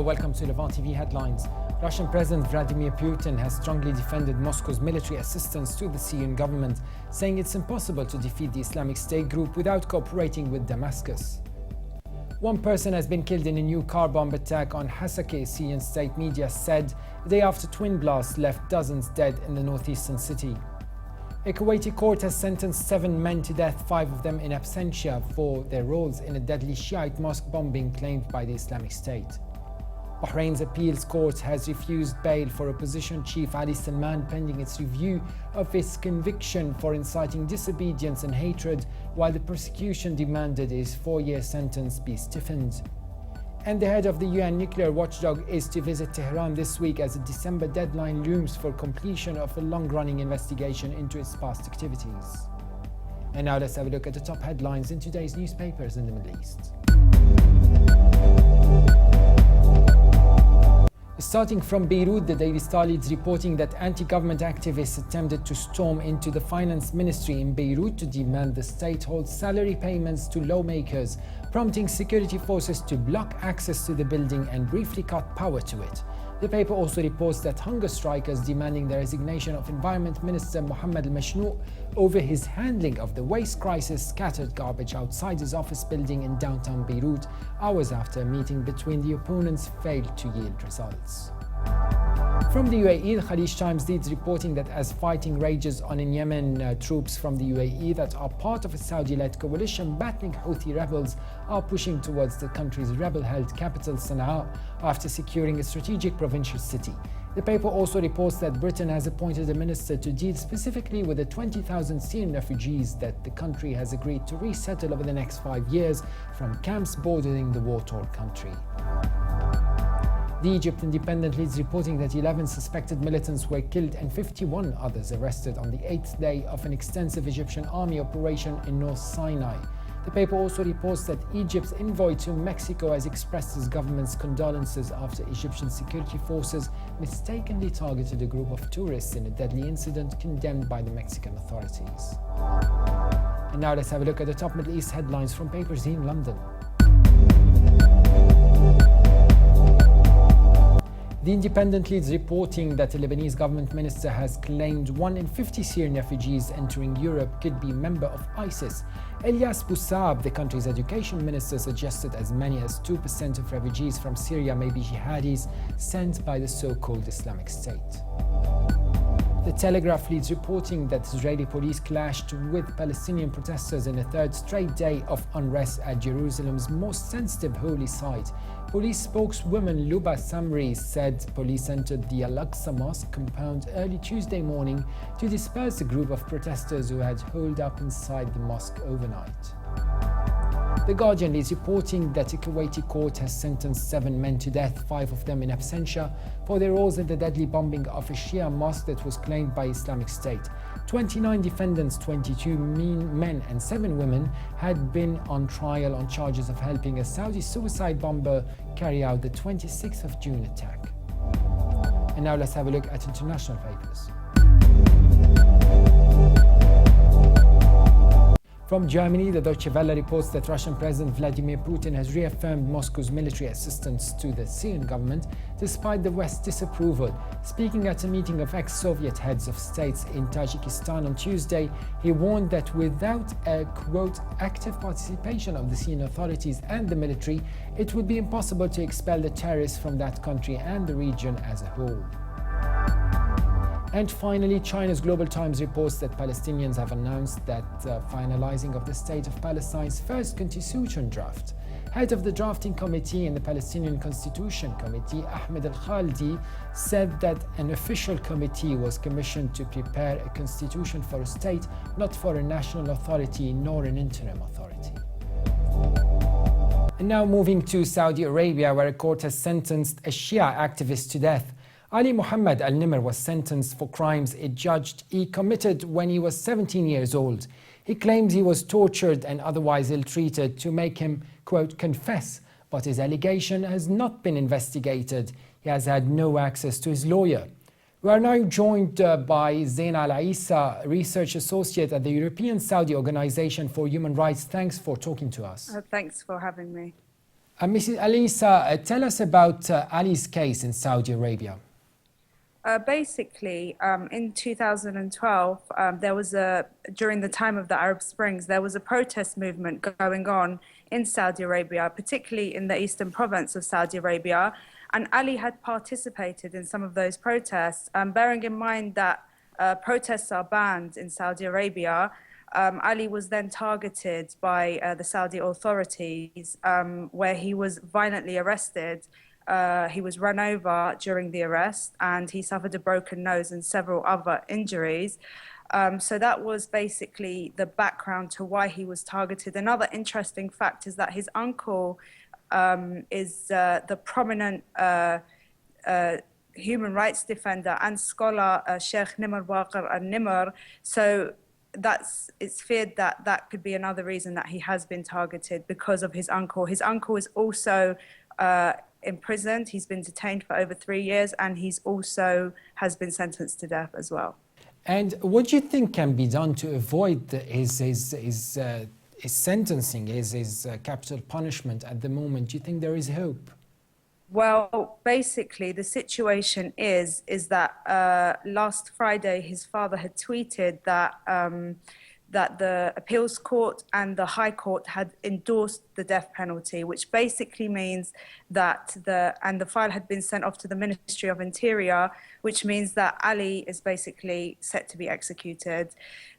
welcome to Levant TV headlines. Russian President Vladimir Putin has strongly defended Moscow's military assistance to the Syrian government, saying it's impossible to defeat the Islamic State group without cooperating with Damascus. One person has been killed in a new car bomb attack on Hasakeh, Syrian state media said, a day after twin blasts left dozens dead in the northeastern city. A Kuwaiti court has sentenced 7 men to death, 5 of them in absentia, for their roles in a deadly Shiite mosque bombing claimed by the Islamic State. Bahrain's appeals court has refused bail for opposition chief Ali Salman pending its review of his conviction for inciting disobedience and hatred, while the prosecution demanded his 4-year sentence be stiffened. And the head of the UN nuclear watchdog is to visit Tehran this week as a December deadline looms for completion of a long-running investigation into its past activities. And now let's have a look at the top headlines in today's newspapers in the Middle East. Starting from Beirut, the Daily Star leads reporting that anti-government activists attempted to storm into the finance ministry in Beirut to demand the state hold salary payments to lawmakers, prompting security forces to block access to the building and briefly cut power to it. The paper also reports that hunger strikers demanding the resignation of Environment Minister Mohamed Al-Nimr over his handling of the waste crisis scattered garbage outside his office building in downtown Beirut, hours after a meeting between the opponents failed to yield results. From the UAE, the Khalij Times leads reporting that as fighting rages on in Yemen, troops from the UAE that are part of a Saudi-led coalition battling Houthi rebels are pushing towards the country's rebel-held capital Sana'a after securing a strategic provincial city. The paper also reports that Britain has appointed a minister to deal specifically with the 20,000 Syrian refugees that the country has agreed to resettle over the next 5 years from camps bordering the war-torn country. The Egypt Independent leads reporting that 11 suspected militants were killed and 51 others arrested on the 8th day of an extensive Egyptian army operation in North Sinai. The paper also reports that Egypt's envoy to Mexico has expressed his government's condolences after Egyptian security forces mistakenly targeted a group of tourists in a deadly incident condemned by the Mexican authorities. And now let's have a look at the top Middle East headlines from papers in London. The Independent leads reporting that a Lebanese government minister has claimed 1 in 50 Syrian refugees entering Europe could be a member of ISIS. Elias Boussab, the country's education minister, suggested as many as 2% of refugees from Syria may be jihadis sent by the so-called Islamic State. The Telegraph leads reporting that Israeli police clashed with Palestinian protesters in a 3rd straight day of unrest at Jerusalem's most sensitive holy site. Police spokeswoman Luba Samri said police entered the Al-Aqsa Mosque compound early Tuesday morning to disperse a group of protesters who had holed up inside the mosque overnight. The Guardian is reporting that a Kuwaiti court has sentenced 7 men to death, 5 of them in absentia, for their roles in the deadly bombing of a Shia mosque that was claimed by Islamic State. 29 defendants, 22 men and 7 women, had been on trial on charges of helping a Saudi suicide bomber carry out the 26th of June attack. And now let's have a look at international papers. From Germany, the Deutsche Welle reports that Russian President Vladimir Putin has reaffirmed Moscow's military assistance to the Syrian government despite the West's disapproval. Speaking at a meeting of ex-Soviet heads of states in Tajikistan on Tuesday, he warned that without a, quote, active participation of the Syrian authorities and the military, it would be impossible to expel the terrorists from that country and the region as a whole. And finally, China's Global Times reports that Palestinians have announced that finalizing of the State of Palestine's first constitution draft. Head of the drafting committee in the Palestinian Constitution Committee, Ahmed Al-Khaldi, said that an official committee was commissioned to prepare a constitution for a state, not for a national authority nor an interim authority. And now moving to Saudi Arabia, where a court has sentenced a Shia activist to death. Ali Mohamed Al-Nimr was sentenced for crimes it judged he committed when he was 17 years old. He claims he was tortured and otherwise ill-treated to make him, quote, confess, but his allegation has not been investigated. He has had no access to his lawyer. We are now joined by Zain Al-Aissa, Research Associate at the European Saudi Organization for Human Rights. Thanks for talking to us. Thanks for having me. Mrs. Alisa, tell us about Ali's case in Saudi Arabia. Basically, in 2012, during the time of the Arab Springs, there was a protest movement going on in Saudi Arabia, particularly in the eastern province of Saudi Arabia. And Ali had participated in some of those protests. Bearing in mind that protests are banned in Saudi Arabia, Ali was then targeted by the Saudi authorities, where he was violently arrested. He was run over during the arrest and he suffered a broken nose and several other injuries. So that was basically the background to why he was targeted. Another interesting fact is that his uncle is the prominent human rights defender and scholar, Sheikh Mohamed Al-Nimr. So it's feared that that could be another reason that he has been targeted because of his uncle. His uncle is also imprisoned. He's been detained for over 3 years, and he's also has been sentenced to death as well. And what do you think can be done to avoid his sentencing, his capital punishment at the moment? Do you think there is hope? Well, basically, the situation is that last Friday, his father had tweeted that the appeals court and the high court had endorsed the death penalty, which basically means that the file had been sent off to the Ministry of Interior, which means that Ali is basically set to be executed.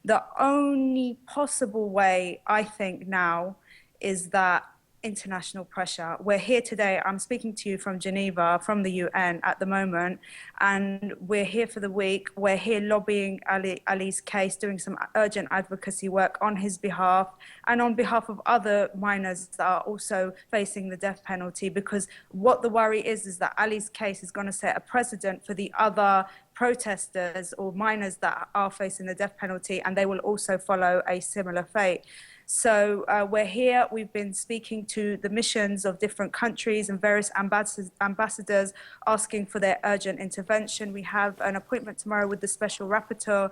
The only possible way, I think now, is that international pressure. We're here today, I'm speaking to you from Geneva, from the UN at the moment, and we're here for the week. We're here lobbying Ali's case, doing some urgent advocacy work on his behalf and on behalf of other minors that are also facing the death penalty, because what the worry is that Ali's case is going to set a precedent for the other protesters or minors that are facing the death penalty, and they will also follow a similar fate. So we're here, we've been speaking to the missions of different countries and various ambassadors asking for their urgent intervention. We have an appointment tomorrow with the Special Rapporteur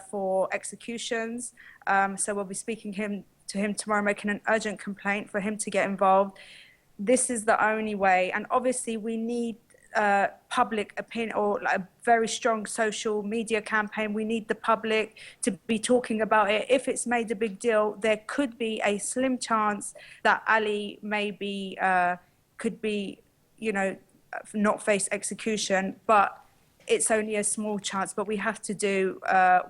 for executions. So we'll be speaking to him tomorrow, making an urgent complaint for him to get involved. This is the only way, and obviously we need public opinion, or like a very strong social media campaign. We need the public to be talking about it. If it's made a big deal, there could be a slim chance that Ali maybe could be, not face execution, but it's only a small chance. But we have to do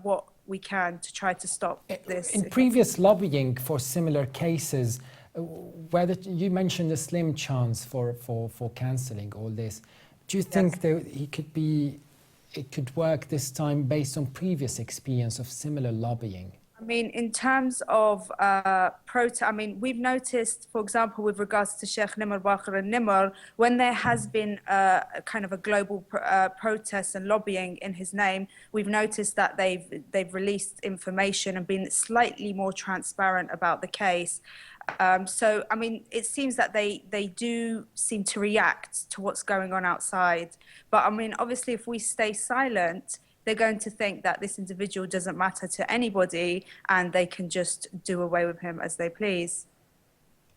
what we can to try to stop this. In previous lobbying for similar cases, whether you mentioned a slim chance for cancelling all this, do you think that it could work this time based on previous experience of similar lobbying? I mean, in terms of we've noticed, for example, with regards to Sheikh Mohamed Al-Nimr, when there has been a kind of a global protest and lobbying in his name, we've noticed that they've released information and been slightly more transparent about the case. So, I mean, it seems that they do seem to react to what's going on outside. But, I mean, obviously, if we stay silent, they're going to think that this individual doesn't matter to anybody and they can just do away with him as they please.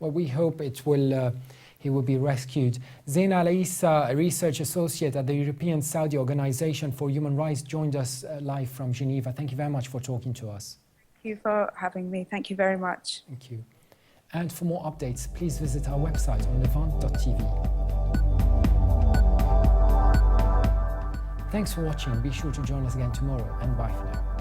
Well, we hope he will be rescued. Zain Al-Issa, a research associate at the European Saudi Organization for Human Rights, joined us live from Geneva. Thank you very much for talking to us. Thank you for having me. Thank you very much. Thank you. And for more updates, please visit our website on levant.tv. Thanks for watching. Be sure to join us again tomorrow, and bye for now.